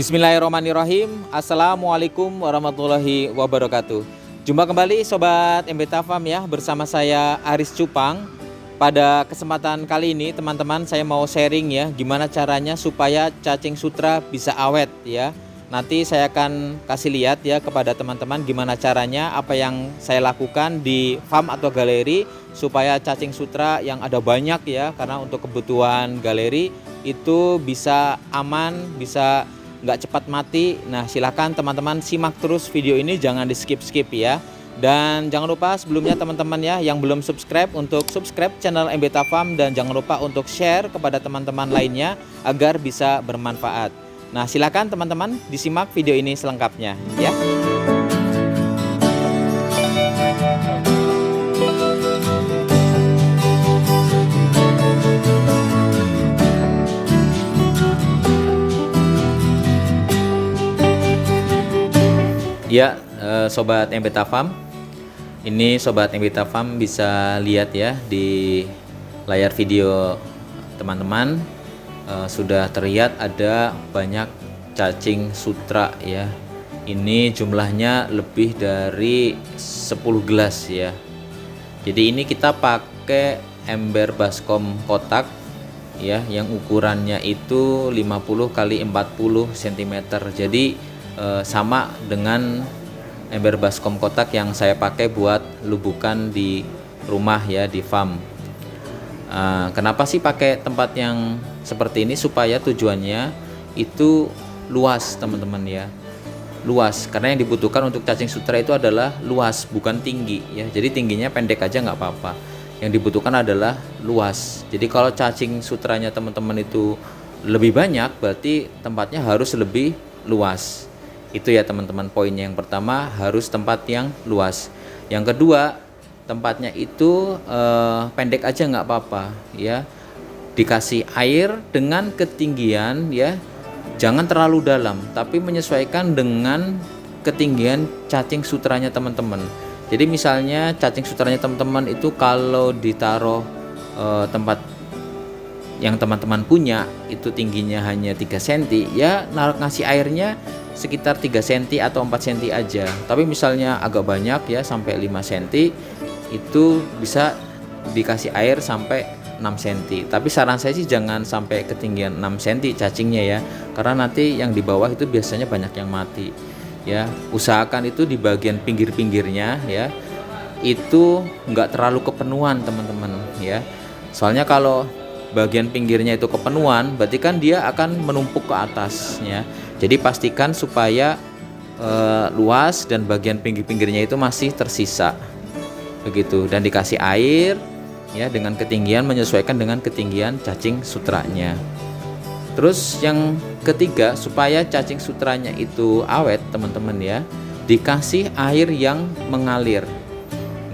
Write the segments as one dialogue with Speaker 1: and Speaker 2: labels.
Speaker 1: Bismillahirrahmanirrahim. Assalamualaikum warahmatullahi wabarakatuh. Jumpa kembali Sobat MBTA Farm ya, bersama saya Aris Cupang. Pada kesempatan kali ini teman-teman, saya mau sharing ya gimana caranya supaya cacing sutra bisa awet ya. Nanti saya akan kasih lihat ya kepada teman-teman gimana caranya, apa yang saya lakukan di farm atau galeri supaya cacing sutra yang ada banyak ya, karena untuk kebutuhan galeri itu bisa aman, bisa nggak cepat mati. Nah, silahkan teman-teman simak terus video ini, jangan di skip-skip ya. Dan jangan lupa sebelumnya teman-teman ya yang belum subscribe, untuk subscribe channel MBTA Farm, dan jangan lupa untuk share kepada teman-teman lainnya agar bisa bermanfaat. Nah, silahkan teman-teman disimak video ini selengkapnya ya. Ya, Sobat MBTA Farm, ini Sobat MBTA Farm bisa lihat ya di layar video teman-teman, sudah terlihat ada banyak cacing sutra ya. Ini jumlahnya lebih dari 10 gelas ya. Jadi ini kita pakai ember baskom kotak ya, yang ukurannya itu 50 x 40 cm. Jadi sama dengan ember baskom kotak yang saya pakai buat lubukan di rumah ya, di farm. Kenapa sih pakai tempat yang seperti ini? Supaya tujuannya itu luas teman-teman ya, luas, karena yang dibutuhkan untuk cacing sutra itu adalah luas, bukan tinggi ya. Jadi tingginya pendek aja nggak apa-apa, yang dibutuhkan adalah luas. Jadi kalau cacing sutranya teman-teman itu lebih banyak, berarti tempatnya harus lebih luas. Itu ya teman-teman, poinnya yang pertama harus tempat yang luas. Yang kedua, tempatnya itu pendek aja nggak apa-apa ya, dikasih air dengan ketinggian ya, jangan terlalu dalam, tapi menyesuaikan dengan ketinggian cacing sutranya teman-teman. Jadi misalnya cacing sutranya teman-teman itu kalau ditaruh tempat yang teman-teman punya itu tingginya hanya 3 cm ya, ngasih airnya sekitar 3 cm atau 4 cm aja. Tapi misalnya agak banyak ya, sampai 5 cm, itu bisa dikasih air sampai 6 cm. Tapi saran saya sih jangan sampai ketinggian 6 cm cacingnya ya, karena nanti yang di bawah itu biasanya banyak yang mati ya. Usahakan itu di bagian pinggir-pinggirnya ya, itu nggak terlalu kepenuhan teman-teman ya. Soalnya kalau bagian pinggirnya itu kepenuhan, berarti kan dia akan menumpuk ke atasnya. Jadi pastikan supaya luas dan bagian pinggir-pinggirnya itu masih tersisa begitu, dan dikasih air ya dengan ketinggian menyesuaikan dengan ketinggian cacing sutranya. Terus yang ketiga, supaya cacing sutranya itu awet teman-teman ya, dikasih air yang mengalir.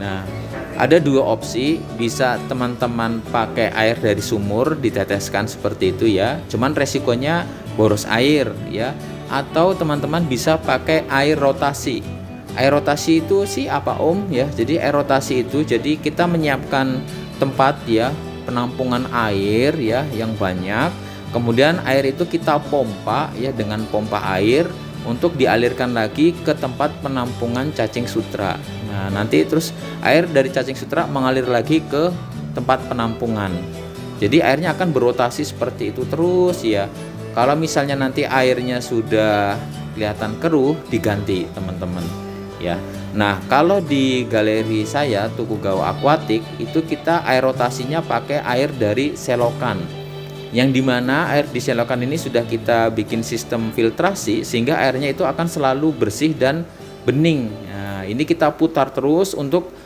Speaker 1: Nah, ada dua opsi, bisa teman-teman pakai air dari sumur diteteskan seperti itu ya, cuman resikonya boros air ya. Atau teman-teman bisa pakai air rotasi. Air rotasi itu sih apa Om ya? Jadi air rotasi itu, jadi kita menyiapkan tempat ya, penampungan air ya yang banyak. Kemudian air itu kita pompa ya dengan pompa air untuk dialirkan lagi ke tempat penampungan cacing sutra. Nah, nanti terus air dari cacing sutra mengalir lagi ke tempat penampungan. Jadi airnya akan berotasi seperti itu terus ya. Kalau misalnya nanti airnya sudah kelihatan keruh, diganti teman-teman ya. Nah, kalau di galeri saya Tuku Gao Aquatic itu kita air rotasinya pakai air dari selokan, yang dimana air di selokan ini sudah kita bikin sistem filtrasi sehingga airnya itu akan selalu bersih dan bening. Nah, ini kita putar terus untuk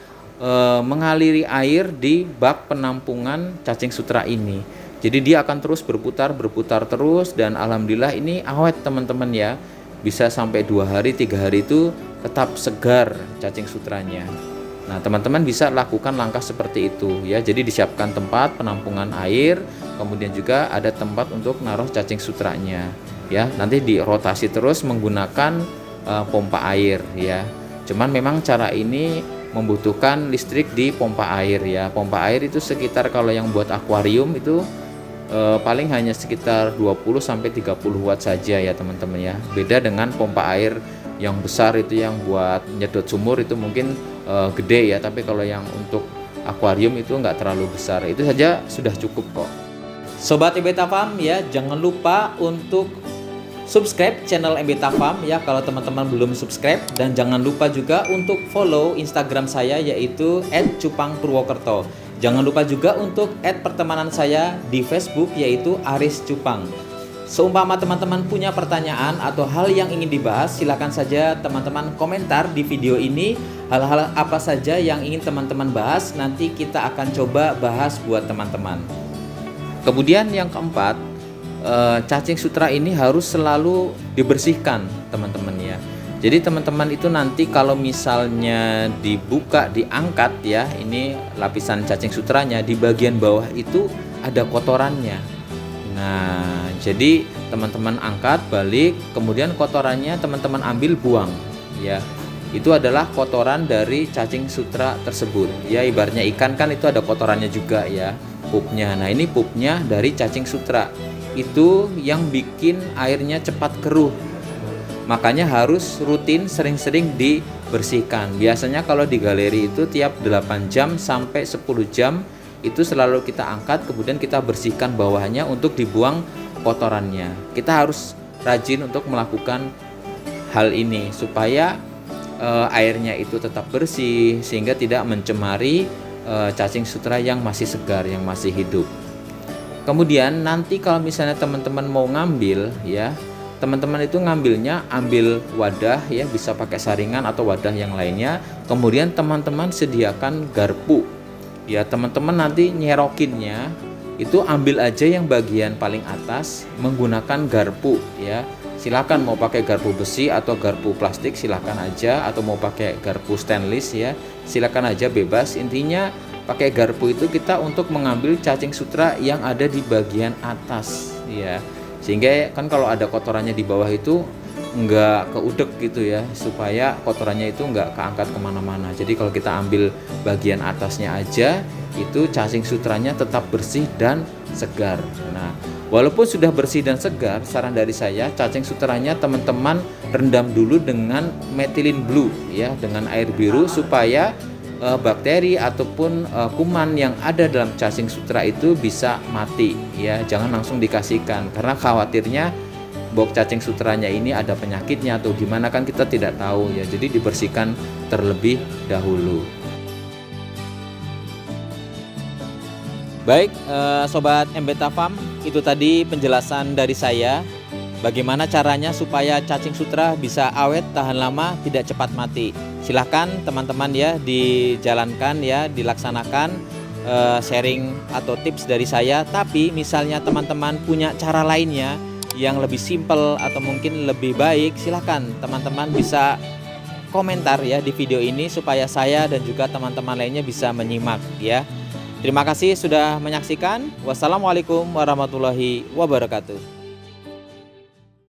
Speaker 1: mengaliri air di bak penampungan cacing sutra ini. Jadi dia akan terus berputar terus, dan alhamdulillah ini awet teman-teman ya. Bisa sampai 2 hari 3 hari itu tetap segar cacing sutranya. Nah, teman-teman bisa lakukan langkah seperti itu ya. Jadi disiapkan tempat penampungan air, kemudian juga ada tempat untuk naruh cacing sutranya ya. Nanti dirotasi terus menggunakan pompa air ya. Cuman memang cara ini membutuhkan listrik di pompa air ya. Pompa air itu sekitar, kalau yang buat akuarium itu paling hanya sekitar 20 sampai 30 watt saja ya teman-teman ya. Beda dengan pompa air yang besar itu yang buat nyedot sumur itu mungkin gede ya, tapi kalau yang untuk akuarium itu nggak terlalu besar. Itu saja sudah cukup kok. Sobat MBeta Farm ya, jangan lupa untuk subscribe channel MBeta Farm ya kalau teman-teman belum subscribe, dan jangan lupa juga untuk follow Instagram saya yaitu @cupangpurwokerto. Jangan lupa juga untuk add pertemanan saya di Facebook yaitu Aris Cupang. Seumpama teman-teman punya pertanyaan atau hal yang ingin dibahas, silakan saja teman-teman komentar di video ini. Hal-hal apa saja yang ingin teman-teman bahas, nanti kita akan coba bahas buat teman-teman. Kemudian yang keempat, cacing sutra ini harus selalu dibersihkan teman-teman ya. Jadi teman-teman itu nanti kalau misalnya dibuka, diangkat ya, ini lapisan cacing sutranya, di bagian bawah itu ada kotorannya. Nah, jadi teman-teman angkat balik, kemudian kotorannya teman-teman ambil buang ya. Itu adalah kotoran dari cacing sutra tersebut. Ya ibaratnya ikan kan itu ada kotorannya juga ya, pupnya. Nah, ini pupnya dari cacing sutra. Itu yang bikin airnya cepat keruh. Makanya harus rutin sering-sering dibersihkan. Biasanya kalau di galeri itu tiap 8 jam sampai 10 jam itu selalu kita angkat, kemudian kita bersihkan bawahnya untuk dibuang kotorannya. Kita harus rajin untuk melakukan hal ini supaya airnya itu tetap bersih sehingga tidak mencemari cacing sutra yang masih segar, yang masih hidup. Kemudian nanti kalau misalnya teman-teman mau ngambil ya, teman-teman itu ngambilnya ambil wadah ya, bisa pakai saringan atau wadah yang lainnya. Kemudian teman-teman sediakan garpu ya, teman-teman nanti nyerokinnya itu ambil aja yang bagian paling atas menggunakan garpu ya. Silakan mau pakai garpu besi atau garpu plastik silakan aja, atau mau pakai garpu stainless ya silakan aja, bebas. Intinya pakai garpu itu kita untuk mengambil cacing sutra yang ada di bagian atas ya, sehingga kan kalau ada kotorannya di bawah itu nggak keudek gitu ya, supaya kotorannya itu nggak keangkat kemana-mana. Jadi kalau kita ambil bagian atasnya aja, itu cacing sutranya tetap bersih dan segar. Nah, walaupun sudah bersih dan segar, saran dari saya cacing sutranya teman-teman rendam dulu dengan methylene blue ya, dengan air biru, supaya bakteri ataupun kuman yang ada dalam cacing sutra itu bisa mati ya. Jangan langsung dikasihkan karena khawatirnya bok cacing sutranya ini ada penyakitnya atau gimana, kan kita tidak tahu ya. Jadi dibersihkan terlebih dahulu. Baik, Sobat MBeta Farm, itu tadi penjelasan dari saya bagaimana caranya supaya cacing sutra bisa awet, tahan lama, tidak cepat mati. Silahkan teman-teman ya dijalankan ya, dilaksanakan sharing atau tips dari saya. Tapi misalnya teman-teman punya cara lainnya yang lebih simpel atau mungkin lebih baik, silahkan teman-teman bisa komentar ya di video ini supaya saya dan juga teman-teman lainnya bisa menyimak ya. Terima kasih sudah menyaksikan. Wassalamualaikum warahmatullahi wabarakatuh.